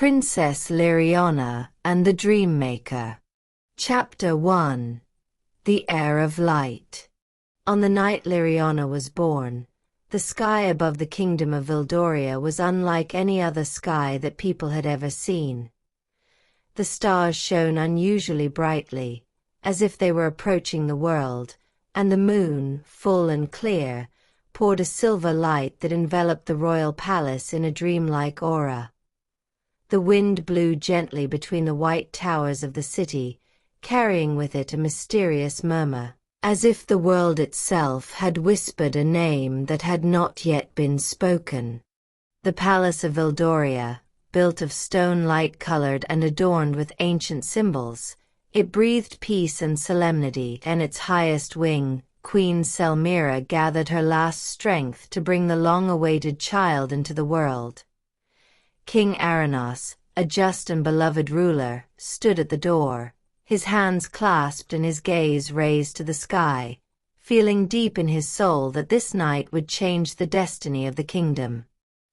Princess Lyriana and the Dreammaker. Chapter 1. The Heir of Light. On the night Lyriana was born, the sky above the kingdom of Vildoria was unlike any other sky that people had ever seen. The stars shone unusually brightly, as if they were approaching the world, and the moon, full and clear, poured a silver light that enveloped the royal palace in a dreamlike aura. The wind blew gently between the white towers of the city, carrying with it a mysterious murmur, as if the world itself had whispered a name that had not yet been spoken. The palace of Vildoria, built of stone light-colored and adorned with ancient symbols, it breathed peace and solemnity, and its highest wing, Queen Selmira, gathered her last strength to bring the long-awaited child into the world. King Arenos, a just and beloved ruler, stood at the door, his hands clasped and his gaze raised to the sky, feeling deep in his soul that this night would change the destiny of the kingdom.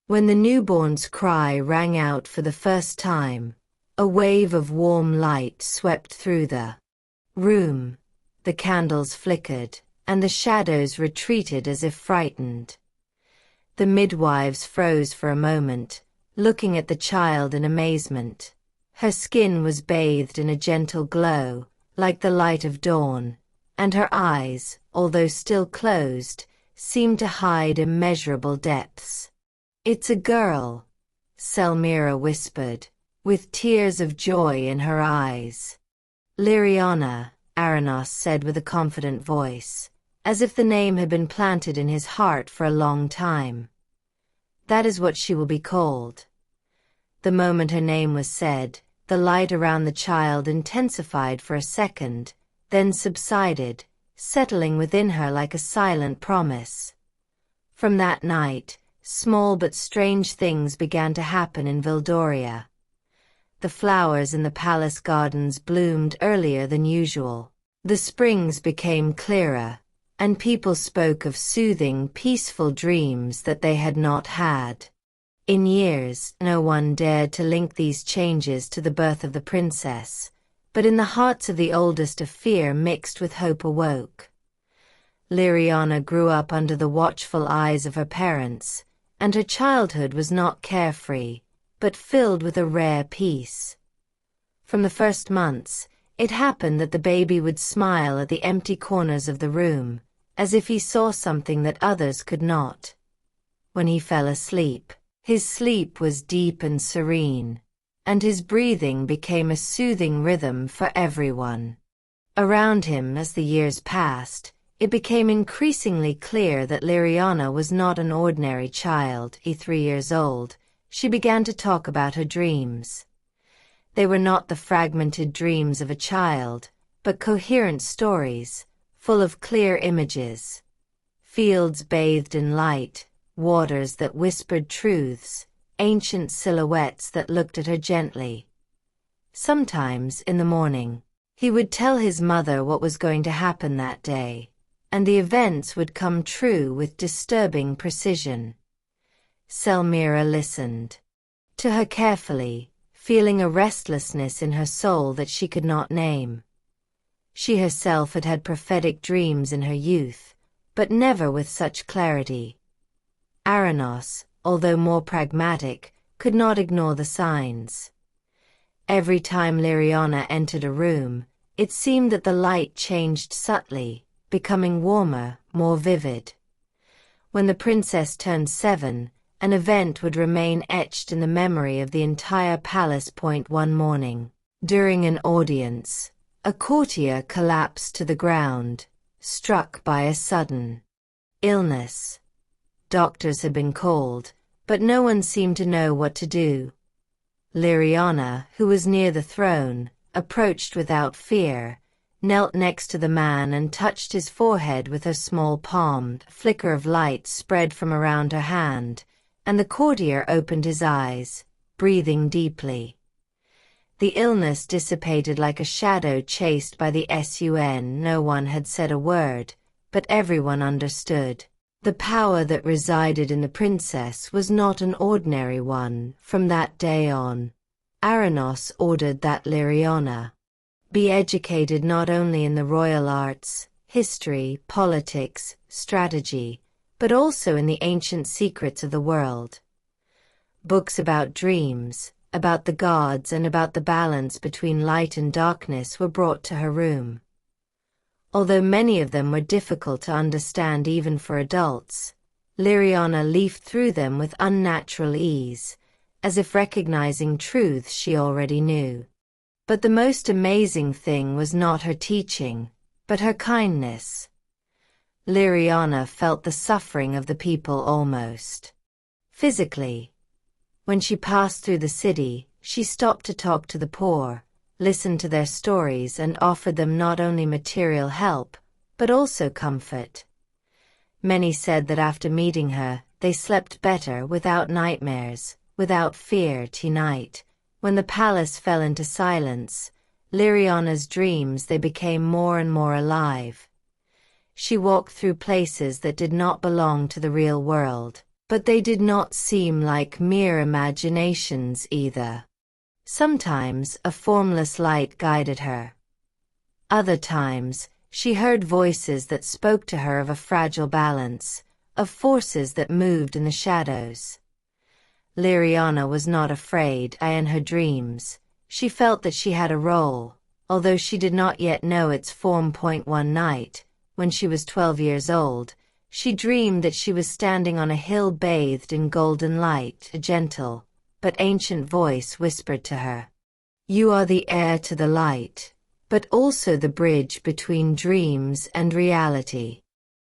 When the newborn's cry rang out for the first time, a wave of warm light swept through the room. The candles flickered, and the shadows retreated as if frightened. The midwives froze for a moment, looking at the child in amazement. Her skin was bathed in a gentle glow, like the light of dawn, and her eyes, although still closed, seemed to hide immeasurable depths. "It's a girl," Selmira whispered, with tears of joy in her eyes. "Lyriana," Arenos said with a confident voice, as if the name had been planted in his heart for a long time. "That is what she will be called." The moment her name was said, the light around the child intensified for a second, then subsided, settling within her like a silent promise. From that night, small but strange things began to happen in Vildoria. The flowers in the palace gardens bloomed earlier than usual. The springs became clearer, and people spoke of soothing, peaceful dreams that they had not had. In years, no one dared to link these changes to the birth of the princess, but in the hearts of the oldest a fear mixed with hope awoke. Lyriana grew up under the watchful eyes of her parents, and her childhood was not carefree, but filled with a rare peace. From the first months, it happened that the baby would smile at the empty corners of the room, as if he saw something that others could not. When he fell asleep, his sleep was deep and serene, and his breathing became a soothing rhythm for everyone. Around him, as the years passed, it became increasingly clear that Lyriana was not an ordinary child. 3 years old, she began to talk about her dreams. They were not the fragmented dreams of a child, but coherent stories, full of clear images. Fields bathed in light, waters that whispered truths, ancient silhouettes that looked at her gently. Sometimes, in the morning, he would tell his mother what was going to happen that day, and the events would come true with disturbing precision. Selmira listened to her carefully, feeling a restlessness in her soul that she could not name. She herself had had prophetic dreams in her youth, but never with such clarity. Arenos, although more pragmatic, could not ignore the signs. Every time Lyriana entered a room, it seemed that the light changed subtly, becoming warmer, more vivid. When the princess turned 7, an event would remain etched in the memory of the entire palace. One morning, during an audience, a courtier collapsed to the ground, struck by a sudden illness. Doctors had been called, but no one seemed to know what to do. Lyriana, who was near the throne, approached without fear, knelt next to the man and touched his forehead with her small palm. A flicker of light spread from around her hand, and the courtier opened his eyes, breathing deeply. The illness dissipated like a shadow chased by the sun. No one had said a word, but everyone understood. The power that resided in the princess was not an ordinary one. From that day on, Arenos ordered that Lyriana be educated not only in the royal arts, history, politics, strategy, but also in the ancient secrets of the world. Books about dreams, about the gods and about the balance between light and darkness were brought to her room. Although many of them were difficult to understand even for adults, Lyriana leafed through them with unnatural ease, as if recognizing truths she already knew. But the most amazing thing was not her teaching, but her kindness. Lyriana felt the suffering of the people almost physically. When she passed through the city, she stopped to talk to the poor, listened to their stories and offered them not only material help, but also comfort. Many said that after meeting her, they slept better without nightmares, without fear tonight. When the palace fell into silence, Lyriana's dreams they became more and more alive. She walked through places that did not belong to the real world, but they did not seem like mere imaginations either. Sometimes a formless light guided her. Other times, she heard voices that spoke to her of a fragile balance, of forces that moved in the shadows. Lyriana was not afraid in her dreams. She felt that she had a role, although she did not yet know its form. One night, when she was 12 years old, she dreamed that she was standing on a hill bathed in golden light. A gentle, but ancient voice whispered to her, "You are the heir to the light, but also the bridge between dreams and reality."